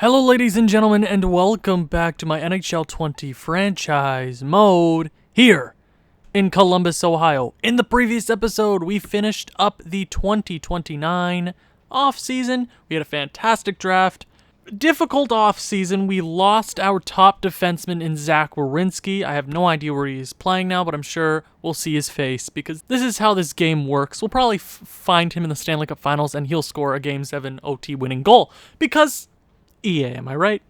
Hello ladies and gentlemen, and welcome back to my NHL 20 franchise mode here in Columbus, Ohio. In the previous episode, we finished up the 2029 off-season. We had a fantastic draft. Difficult off-season. We lost our top defenseman in Zach Werenski. I have no idea where he is playing now, but I'm sure we'll see his face because this is how this game works. We'll probably find him in the Stanley Cup Finals, and he'll score a Game 7 OT winning goal because EA, am I right?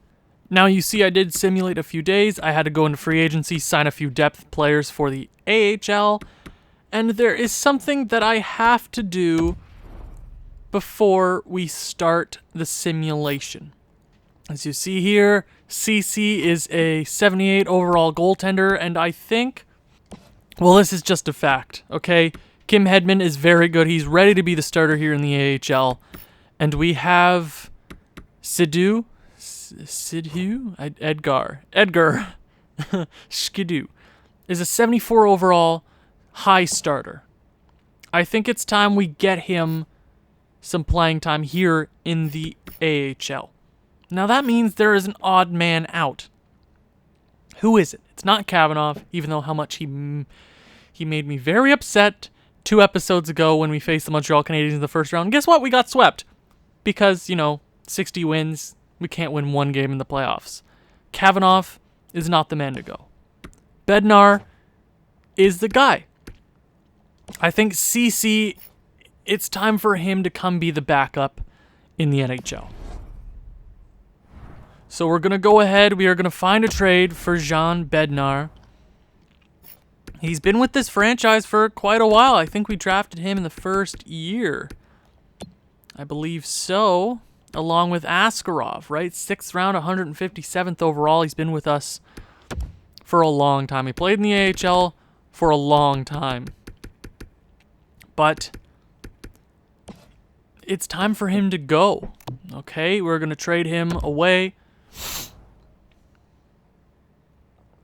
Now you see I did simulate a few days. I had to go into free agency, sign a few depth players for the AHL, and there is something that I have to do before we start the simulation. As you see here, CC is a 78 overall goaltender, and I think, well, this is just a fact, okay? Kim Hedman is very good. He's ready to be the starter here in the AHL, and we have Edgar Skidoo is a 74 overall high starter. I think it's time we get him some playing time here in the AHL. Now that means there is an odd man out. Who is it? It's not Kavanaugh, even though how much he made me very upset 2 episodes ago when we faced the Montreal Canadiens in the first round. And guess what? We got swept because, 60 wins, we can't win one game in the playoffs. Kavanaugh is not the man to go. Bednar is the guy. I think CC, it's time for him to come be the backup in the NHL. So we're going to go ahead. We are going to find a trade for Jean Bednar. He's been with this franchise for quite a while. I think we drafted him in the first year. I believe so. Along with Askarov, right? 6th round, 157th overall. He's been with us for a long time. He played in the AHL for a long time. But it's time for him to go. Okay, we're going to trade him away.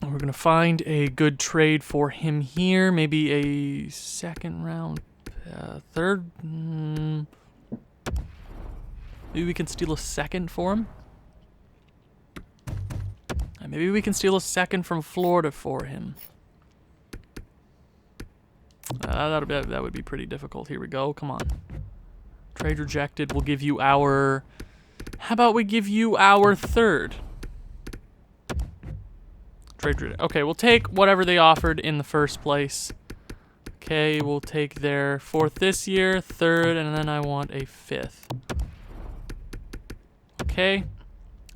We're going to find a good trade for him here. Maybe a second round, third. Maybe we can steal a second for him. And maybe we can steal a second from Florida for him. That would be pretty difficult. Here we go. Come on. Trade rejected. We'll give you our... How about we give you our third? Trade rejected. Okay, we'll take whatever they offered in the first place. Okay, we'll take their 4th this year, 3rd, and then I want a 5th. Okay,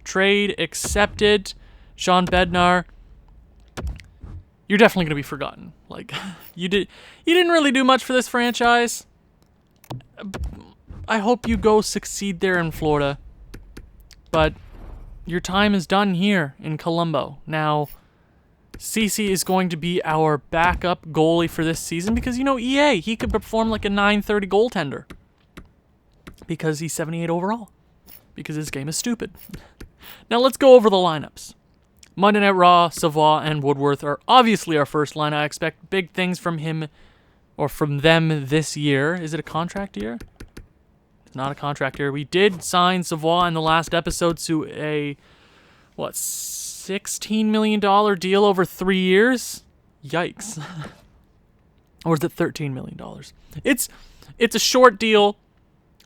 trade accepted. Jean Bednar, you're definitely gonna be forgotten. Like, you didn't really do much for this franchise. I hope you go succeed there in Florida, but your time is done here in Colombo. Now, CC is going to be our backup goalie for this season because, EA, he could perform like a 930 goaltender because he's 78 overall. Because his game is stupid. Now let's go over the lineups. Monday Night Raw, Savoie, and Woodworth are obviously our first line. I expect big things from him or from them this year. Is it a contract year? It's not a contract year. We did sign Savoie in the last episode to a, $16 million deal over 3 years? Yikes. Or is it $13 million? It's a short deal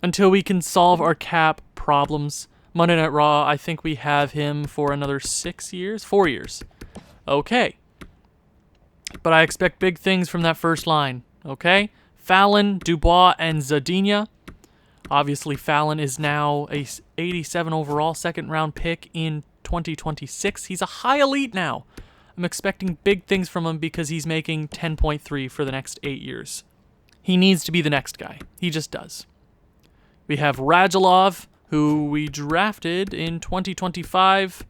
until we can solve our cap problems. Monday Night Raw, I think we have him for another 4 years. Okay. But I expect big things from that first line. Okay? Fallon, Dubois, and Zadina. Obviously, Fallon is now a 87 overall 2nd round pick in 2026. He's a high elite now. I'm expecting big things from him because he's making 10.3 for the next 8 years. He needs to be the next guy. He just does. We have Radulov, who we drafted in 2025.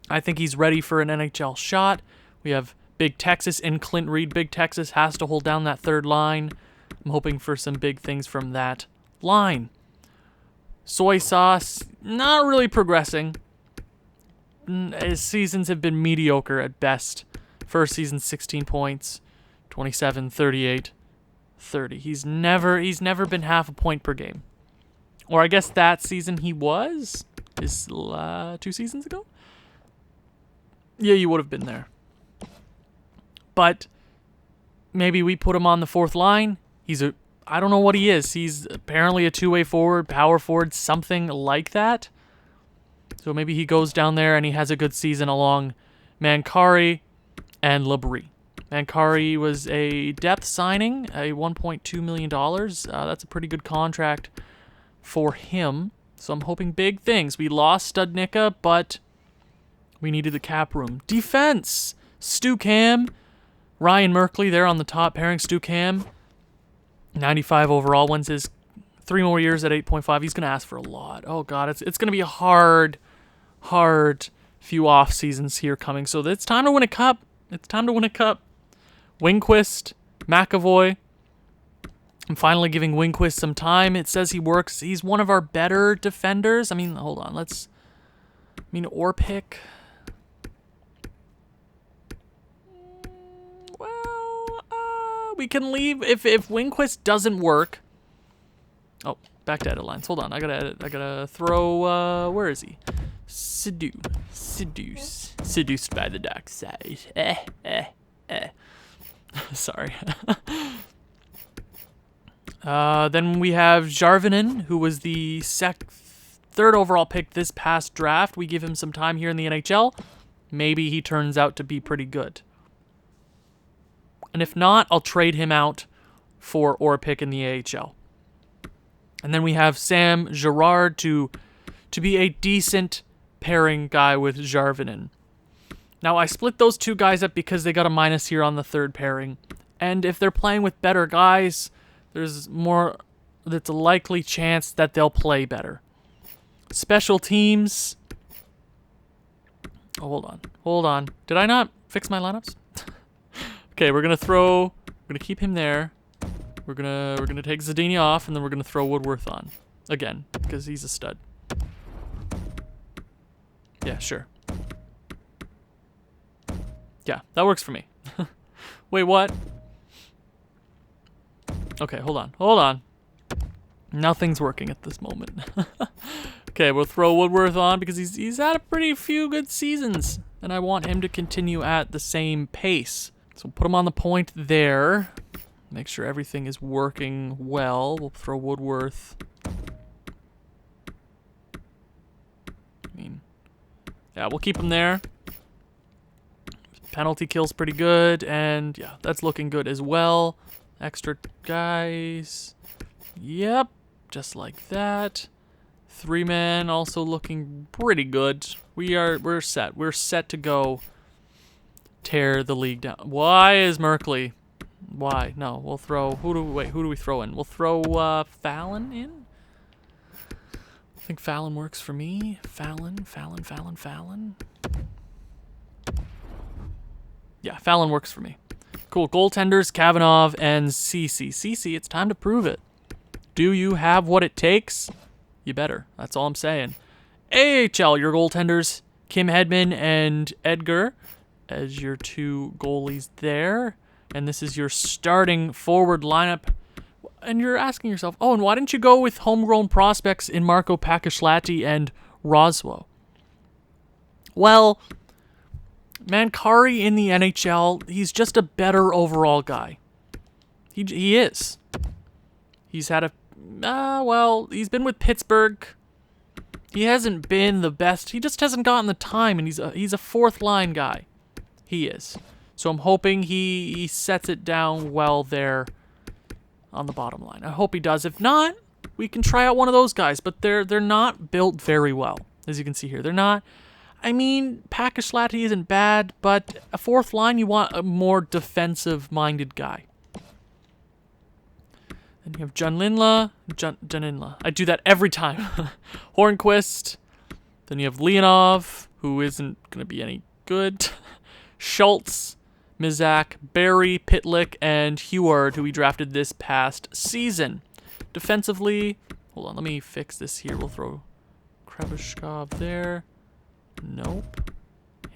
I think he's ready for an NHL shot. We have Big Texas and Clint Reed. Big Texas has to hold down that third line. I'm hoping for some big things from that line. Soy Sauce, not really progressing. His seasons have been mediocre at best. First season, 16 points, 27, 38. 30. He's never been half a point per game. Or I guess that season he was. Is 2 seasons ago? Yeah, you would have been there. But maybe we put him on the 4th line. I don't know what he is. He's apparently a 2-way forward, power forward, something like that. So maybe he goes down there and he has a good season along Mankari and Labrie. Mankari was a depth signing, a $1.2 million. That's a pretty good contract for him. So I'm hoping big things. We lost Studnicka, but we needed the cap room. Defense! Stu Cam, Ryan Merkley there on the top pairing. Stu Cam, 95 overall, wins his 3 more years at 8.5. He's going to ask for a lot. Oh, God, it's going to be a hard few off seasons here coming. So it's time to win a cup. Wingquist, McAvoy. I'm finally giving Wingquist some time. It says he works. He's one of our better defenders. I mean, hold on. Orpik. Well, we can leave if Wingquist doesn't work. Oh, back to edit lines. Hold on. I gotta throw. Where is he? Seduced by the dark side. Sorry. Then we have Jarvinen, who was the 3rd overall pick this past draft. We give him some time here in the NHL. Maybe he turns out to be pretty good. And if not, I'll trade him out for Orpik in the AHL. And then we have Sam Girard to be a decent pairing guy with Jarvinen. Now, I split those 2 guys up because they got a minus here on the 3rd pairing. And if they're playing with better guys, there's a likely chance that they'll play better. Special teams. Oh, hold on. Did I not fix my lineups? Okay, we're gonna keep him there. We're gonna take Zadina off, and then we're gonna throw Woodworth on. Again, because he's a stud. Yeah, sure. Yeah, that works for me. Wait, what? Okay, hold on. Nothing's working at this moment. Okay, we'll throw Woodworth on because he's had a pretty few good seasons, and I want him to continue at the same pace. So we'll put him on the point there. Make sure everything is working well. We'll throw Woodworth. Yeah, we'll keep him there. Penalty kill's pretty good, and yeah, that's looking good as well. Extra guys. Yep, just like that. 3-man also looking pretty good. We're set. We're set to go tear the league down. Why is Merkley? Why? No, we'll throw. Who do we throw in? We'll throw Fallon in. I think Fallon works for me. Fallon. Yeah, Fallon works for me. Cool. Goaltenders, Kavanagh and Cece. Cece, it's time to prove it. Do you have what it takes? You better. That's all I'm saying. AHL, your goaltenders, Kim Hedman and Edgar as your 2 goalies there. And this is your starting forward lineup. And you're asking yourself, oh, and why didn't you go with homegrown prospects in Marco Pakashlati and Roswo? Well, Mankari in the NHL, he's just a better overall guy. He is. He's had he's been with Pittsburgh. He hasn't been the best. He just hasn't gotten the time, and he's a 4th line guy. He is. So I'm hoping he sets it down well there on the bottom line. I hope he does. If not, we can try out one of those guys, but they're not built very well, as you can see here. They're not. I mean, Pakashlati isn't bad, but a 4th line, you want a more defensive-minded guy. Then you have Janinla. I do that every time. Hornquist. Then you have Leonov, who isn't going to be any good. Schultz, Mizak, Barry, Pitlick, and Heward, who we drafted this past season. Defensively, hold on, let me fix this here. We'll throw Krebushkov there. Nope.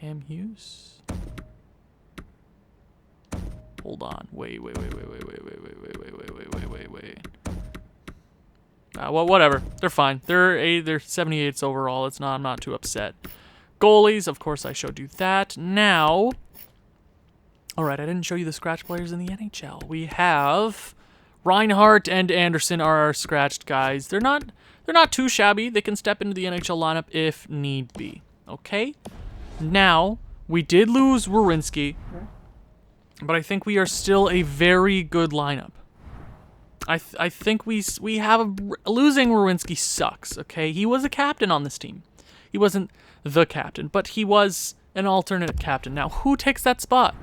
Ham Hughes. Hold on. Wait. Well, whatever. They're fine. They're 78s overall. I'm not too upset. Goalies, of course, I showed you that. Now, all right, I didn't show you the scratch players in the NHL. We have Reinhardt and Anderson are our scratched guys. They're not too shabby. They can step into the NHL lineup if need be. Okay. Now, we did lose Werenski, but I think we are still a very good lineup. I think we have losing Werenski sucks. Okay, he was a captain on this team. He wasn't the captain, but he was an alternate captain. Now, who takes that spot?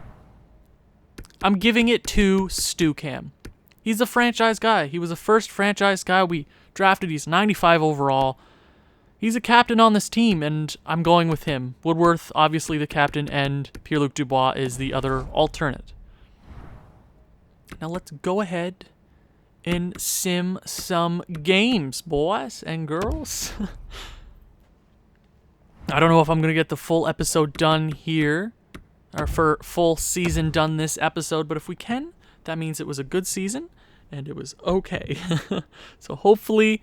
I'm giving it to Stu Cam. He's a franchise guy. He was the first franchise guy we drafted. He's 95 overall. He's a captain on this team, and I'm going with him. Woodworth, obviously the captain, and Pierre-Luc Dubois is the other alternate. Now let's go ahead and sim some games, boys and girls. I don't know if I'm going to get the full episode done here, or for full season done this episode, but if we can, that means it was a good season, and it was okay. So hopefully,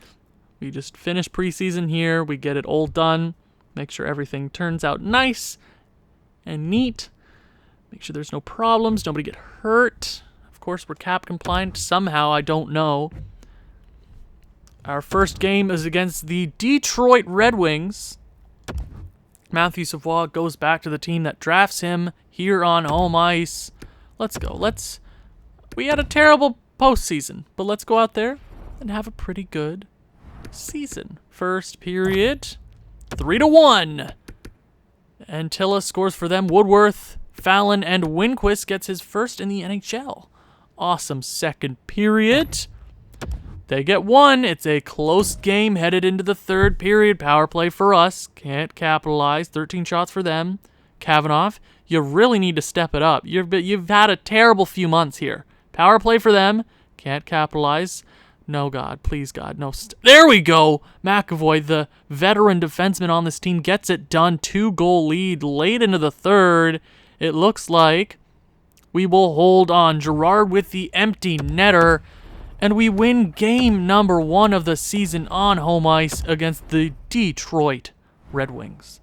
we just finish preseason here, we get it all done, make sure everything turns out nice and neat, make sure there's no problems, nobody get hurt. Of course, we're cap compliant somehow, I don't know. Our first game is against the Detroit Red Wings. Matthew Savoie goes back to the team that drafts him here on home ice. Let's go. We had a terrible postseason, but let's go out there and have a pretty good season. First period, 3-1. Antilla scores for them. Woodworth, Fallon, and Winquist gets his first in the NHL. Awesome second period. They get one. It's a close game headed into the third period. Power play for us. Can't capitalize. 13 shots for them. Kavanaugh, you really need to step it up. You've had a terrible few months here. Power play for them. Can't capitalize. No, God. Please, God. No. There we go. McAvoy, the veteran defenseman on this team, gets it done. 2-goal lead late into the third. It looks like we will hold on. Gerard with the empty netter. And we win game number 1 of the season on home ice against the Detroit Red Wings.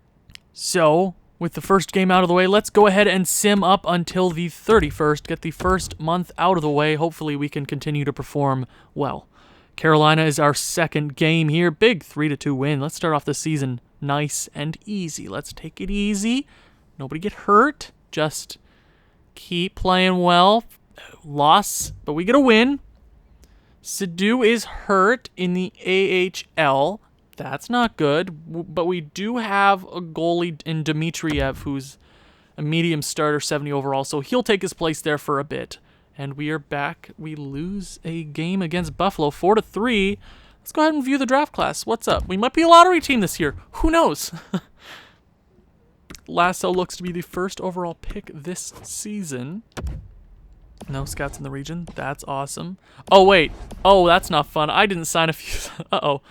So, with the first game out of the way, let's go ahead and sim up until the 31st. Get the first month out of the way. Hopefully we can continue to perform well. Carolina is our second game here. Big 3-2 win. Let's start off the season nice and easy. Let's take it easy. Nobody get hurt. Just keep playing well. Loss, but we get a win. Sadu is hurt in the AHL. That's not good. But we do have a goalie in Dmitriev who's a medium starter, 70 overall. So he'll take his place there for a bit. And we are back. We lose a game against Buffalo, 4-3. Let's go ahead and view the draft class. What's up? We might be a lottery team this year. Who knows? Lasso looks to be the first overall pick this season. No scouts in the region. That's awesome. Oh, wait. Oh, that's not fun. I didn't sign a few. Uh-oh.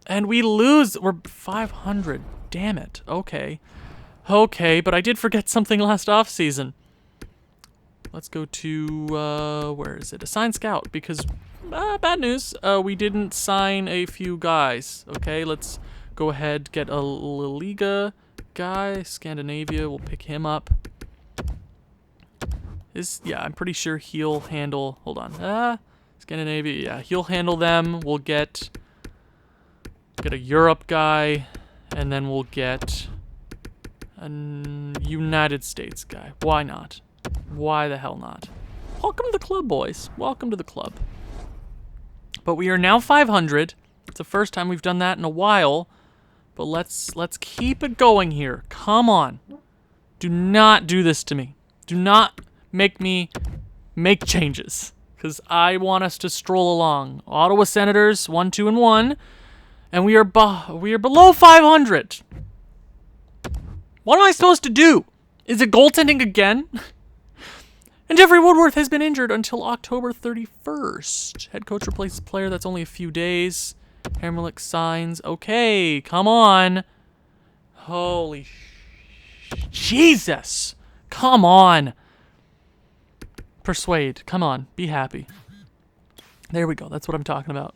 And we lose. We're 500. Damn it. Okay. Okay, but I did forget something last offseason. Let's go to, where is it? Assign scout, because, bad news. We didn't sign a few guys. Okay, let's go ahead, get a La Liga guy. Scandinavia, we'll pick him up. Yeah, I'm pretty sure he'll handle, hold on, Scandinavia, yeah, he'll handle them. We'll get a Europe guy, and then we'll get a United States guy. Why not? Why the hell not? Welcome to the club, boys. Welcome to the club. But we are now 500. It's the first time we've done that in a while. But let's keep it going here. Come on. Do not do this to me. Do not make me make changes, because I want us to stroll along. Ottawa Senators 1-2-1, and we are below 500. What am I supposed to do? Is it goaltending again? And Jeffrey Woodworth has been injured until October 31st. Head coach replaces player. That's only a few days. Hermelich signs. Okay, come on. Holy Jesus. Come on. Persuade. Come on. Be happy. There we go. That's what I'm talking about.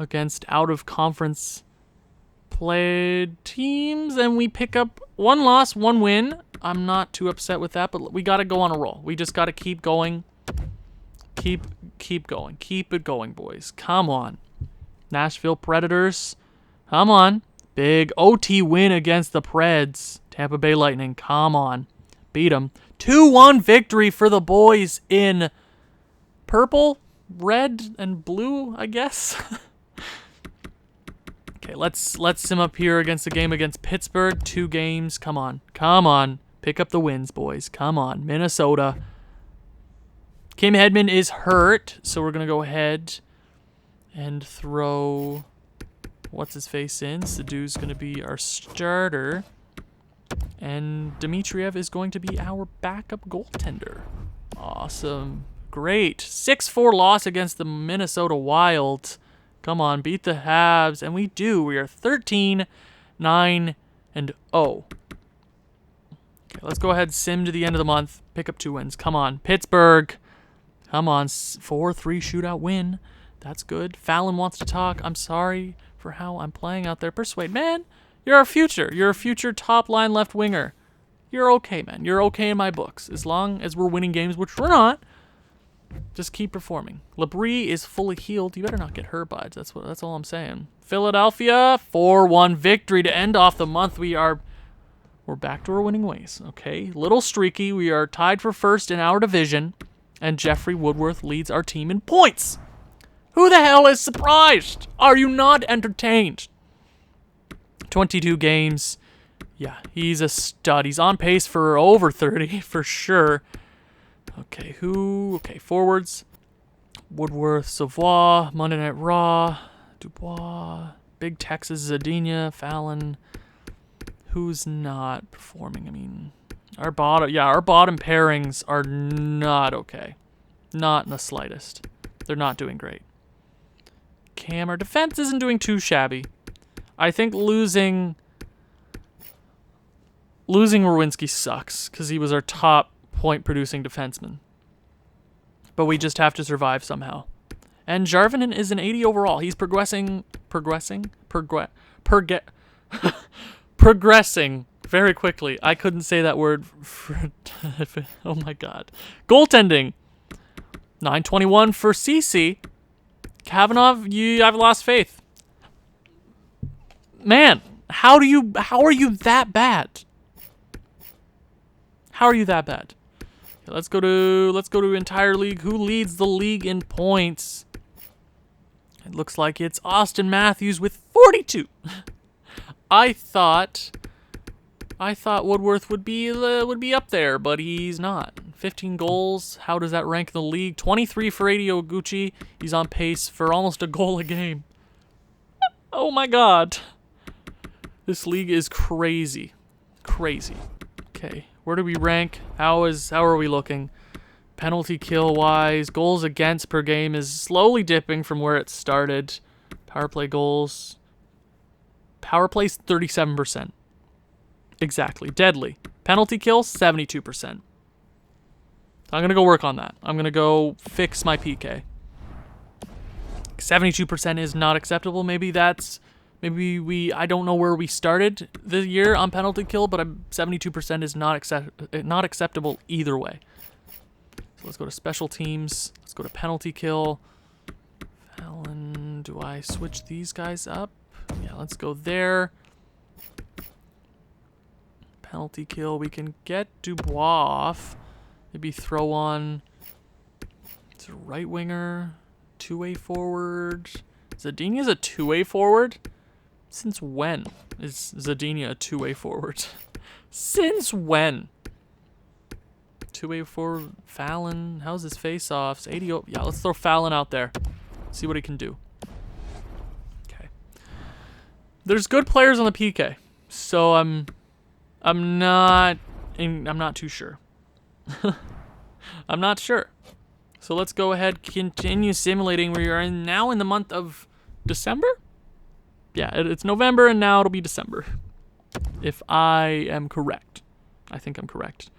against out-of-conference played teams, and we pick up 1 loss, 1 win. I'm not too upset with that, but we got to go on a roll. We just got to keep going. Keep going. Keep it going, boys. Come on. Nashville Predators. Come on. Big OT win against the Preds. Tampa Bay Lightning. Come on. Beat them. 2-1 victory for the boys in purple, red, and blue, I guess. Okay, let's sim up here against the game against Pittsburgh. 2 games. Come on. Come on. Pick up the wins, boys. Come on. Minnesota. Kim Hedman is hurt, so we're going to go ahead and throw what's-his-face in. Sadou's going to be our starter. And Dmitriev is going to be our backup goaltender. Awesome. Great. 6-4 loss against the Minnesota Wild. Come on, beat the Habs. And we do. We are 13-9-0. Okay, let's go ahead, sim to the end of the month. Pick up 2 wins. Come on. Pittsburgh. Come on. 4-3 shootout win. That's good. Fallon wants to talk. I'm sorry for how I'm playing out there. Persuade, man. You're our future. You're a future top-line left winger. You're okay, man. You're okay in my books. As long as we're winning games, which we're not, just keep performing. Labrie is fully healed. You better not get hurt, buds. That's all I'm saying. Philadelphia, 4-1 victory to end off the month. We're back to our winning ways, okay? Little streaky. We are tied for first in our division, and Jeffrey Woodworth leads our team in points. Who the hell is surprised? Are you not entertained? 22 games. Yeah, he's a stud. He's on pace for over 30 for sure. Okay, forwards. Woodworth, Savoie, Monday Night Raw, Dubois, Big Texas, Zadina, Fallon. Who's not performing? I mean, our bottom pairings are not okay. Not in the slightest. They're not doing great. Cam, our defense isn't doing too shabby. I think losing Rowinski sucks because he was our top point-producing defenseman. But we just have to survive somehow. And Jarvinen is an 80 overall. He's progressing very quickly. I couldn't say that word. Oh my god. Goaltending. 921 for CC. Kavanagh, I've lost faith. Man, how are you that bad? How are you that bad? Okay, let's go to entire league. Who leads the league in points? It looks like it's Austin Matthews with 42. I thought Woodworth would be up there, but he's not. 15 goals. How does that rank in the league? 23 for Adi Oguchi. He's on pace for almost a goal a game. Oh my god. This league is crazy. Crazy. Okay, where do we rank? How are we looking? Penalty kill wise, goals against per game is slowly dipping from where it started. Power play goals. Power play's 37%. Exactly. Deadly. Penalty kill, 72%. I'm going to go work on that. I'm going to go fix my PK. 72% is not acceptable. I don't know where we started the year on penalty kill, but 72% is not acceptable either way. So let's go to special teams. Let's go to penalty kill. Fallon, do I switch these guys up? Yeah, let's go there. Penalty kill, we can get Dubois off. Maybe throw on, it's a right winger, 2-way forward. Zadinia's a 2-way forward? Since when is Zadina a 2-way forward? Since when? 2-way forward, Fallon. How's his face-offs? 80. Yeah, let's throw Fallon out there. See what he can do. Okay. There's good players on the PK, so I'm not too sure. I'm not sure. So let's go ahead, continue simulating. We are now in the month of December? Yeah, it's November and now it'll be December. If I am correct. I think I'm correct.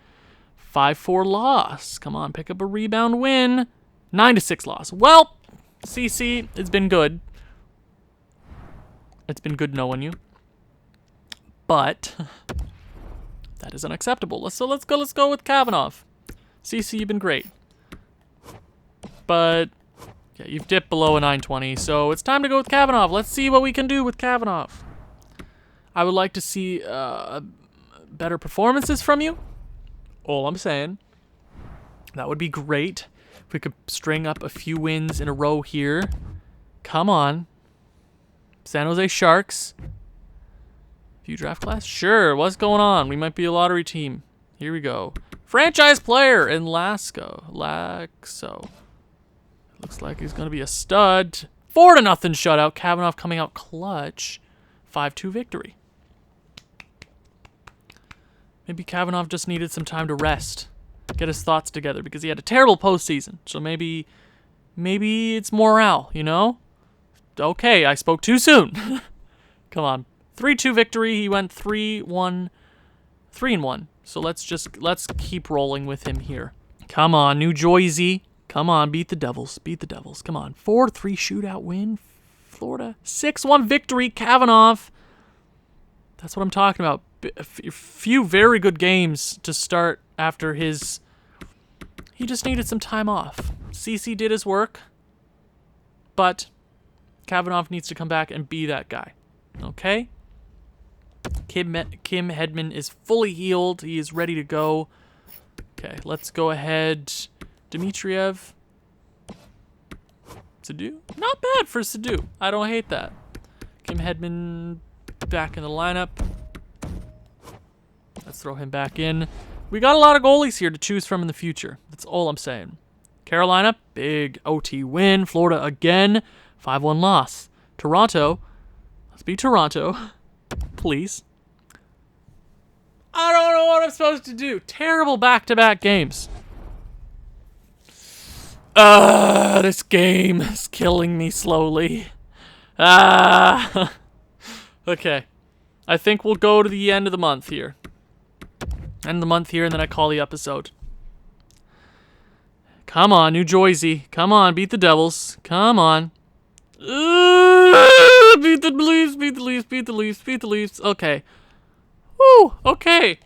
5-4 loss. Come on, pick up a rebound win. 9-6 loss. Well, CC, it's been good. It's been good knowing you. But that is unacceptable. Let's go with Kavanagh. CC, you've been great. But yeah, you've dipped below a 920, so it's time to go with Kavanagh. Let's see what we can do with Kavanagh. I would like to see better performances from you. All I'm saying. That would be great if we could string up a few wins in a row here. Come on. San Jose Sharks. View draft class? Sure, what's going on? We might be a lottery team. Here we go. Franchise player in Laxo. Looks like he's going to be a stud. 4-0 shutout. Kavanagh coming out clutch. 5-2 victory. Maybe Kavanagh just needed some time to rest. Get his thoughts together because he had a terrible postseason. So maybe it's morale, you know? Okay, I spoke too soon. Come on. 3-2 victory. He went 3-1. So let's keep rolling with him here. Come on, New Jersey. Come on, beat the Devils. Come on. 4-3 shootout win. Florida. 6-1 victory. Kavanagh. That's what I'm talking about. A few very good games to start after his... He just needed some time off. CC did his work, but Kavanagh needs to come back and be that guy. Okay? Kim Hedman is fully healed. He is ready to go. Okay, let's go ahead. Dmitriev. Sadu? Not bad for Sadu. I don't hate that. Kim Hedman back in the lineup. Let's throw him back in. We got a lot of goalies here to choose from in the future. That's all I'm saying. Carolina, big OT win. Florida again, 5-1 loss. Toronto, let's beat Toronto, please. I don't know what I'm supposed to do. Terrible back-to-back games. This game is killing me slowly. Okay. I think we'll go to the end of the month here. End of the month here, and then I call the episode. Come on, New Jersey. Come on, beat the Devils. Come on. Beat the Leafs. Okay. Woo, okay.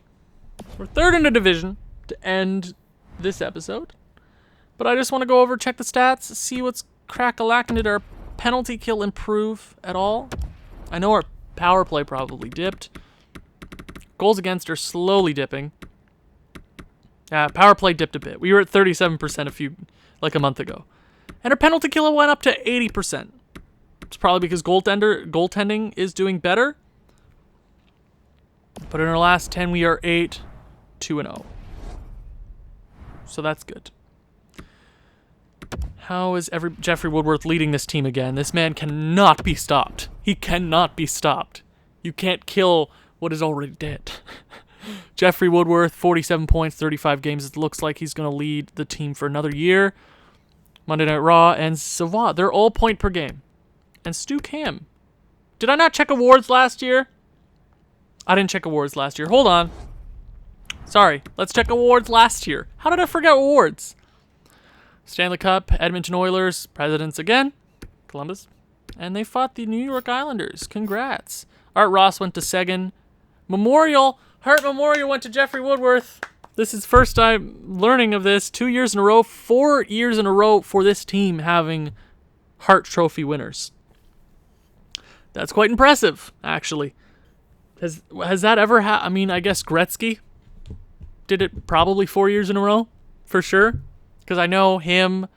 We're third in the division to end this episode. But I just want to go over, check the stats, see what's crack-a-lacking. Did our penalty kill improve at all? I know our power play probably dipped. Goals against are slowly dipping. Power play dipped a bit. We were at 37% a month ago. And our penalty kill went up to 80%. It's probably because goaltending is doing better. But in our last 10, we are 8-2-0. So that's good. How is Jeffrey Woodworth leading this team again? This man cannot be stopped. He cannot be stopped. You can't kill what is already dead. Jeffrey Woodworth, 47 points, 35 games. It looks like he's going to lead the team for another year. Monday Night Raw and Savoie, they're all point per game. And Stu Cam. Did I not check awards last year? I didn't check awards last year. Hold on. Sorry. Let's check awards last year. How did I forget awards? Stanley Cup, Edmonton Oilers, Presidents again, Columbus. And they fought the New York Islanders. Congrats. Art Ross went to Seguin. Hart Memorial went to Jeffrey Woodworth. This is first time learning of this. 2 years in a row, 4 years in a row for this team having Hart Trophy winners. That's quite impressive, actually. Has that ever happened? I mean, I guess Gretzky did it probably 4 years in a row, for sure. Because I know him,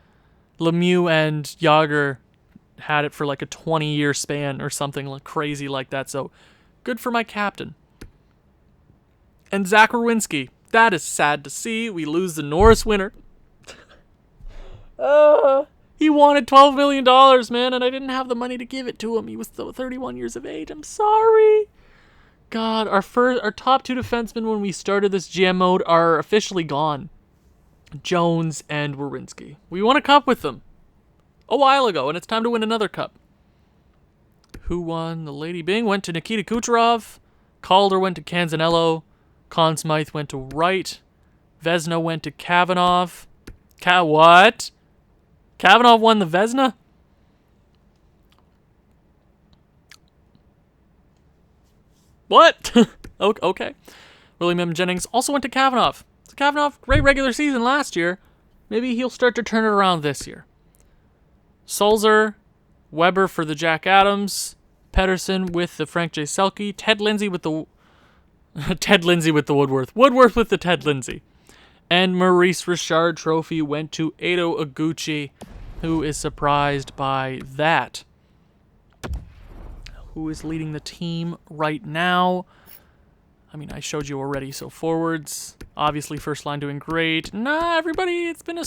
Lemieux, and Jágr had it for like a 20-year span or something like crazy like that. So, good for my captain. And Zach Werenski. That is sad to see. We lose the Norris winner. He wanted $12 million, man, and I didn't have the money to give it to him. He was still 31 years of age. I'm sorry. God, our top 2 defensemen when we started this GM mode are officially gone. Jones and Werenski. We won a cup with them a while ago, and it's time to win another cup. Who won? The Lady Bing went to Nikita Kucherov. Calder went to Canzanello. Conn Smythe went to Wright. Vezina went to Kavanagh. What? Kavanagh won the Vezina? What? Okay. William M. Jennings also went to Kavanaugh. So Kavanaugh, great regular season last year. Maybe he'll start to turn it around this year. Sulzer, Weber for the Jack Adams, Pedersen with the Frank J. Selke, Ted Lindsay with the Woodworth with the Ted Lindsay. And Maurice Richard Trophy went to Edo Iguchi, who is surprised by that. Who is leading the team right now? I mean, I showed you already. So forwards, obviously first line doing great. Everybody, it's been a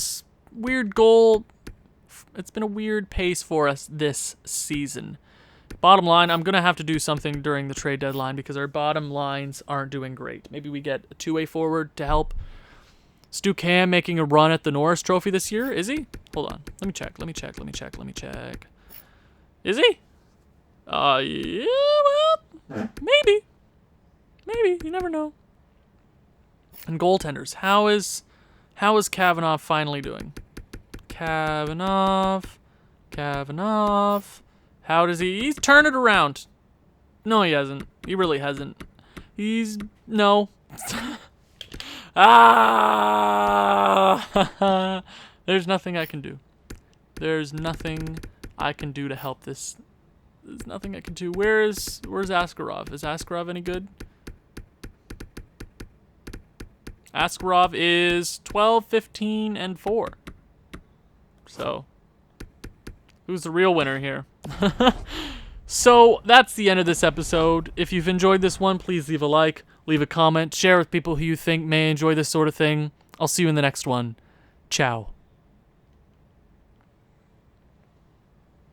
weird goal. It's been a weird pace for us this season. Bottom line, I'm going to have to do something during the trade deadline because our bottom lines aren't doing great. Maybe we get a two-way forward to help. Stu Cam making a run at the Norris Trophy this year. Is he? Hold on. Let me check. Is he? Yeah, well, maybe. You never know. And goaltenders. How is Kavanaugh finally doing? Kavanaugh. How does he? He's turned it around. No, he hasn't. He really hasn't. No. There's nothing I can do. There's nothing I can do to help this. There's nothing I can do. Where's Askarov? Is Askarov any good? Askarov is 12, 15, and 4. So, who's the real winner here? So, that's the end of this episode. If you've enjoyed this one, please leave a like, leave a comment, share with people who you think may enjoy this sort of thing. I'll see you in the next one. Ciao.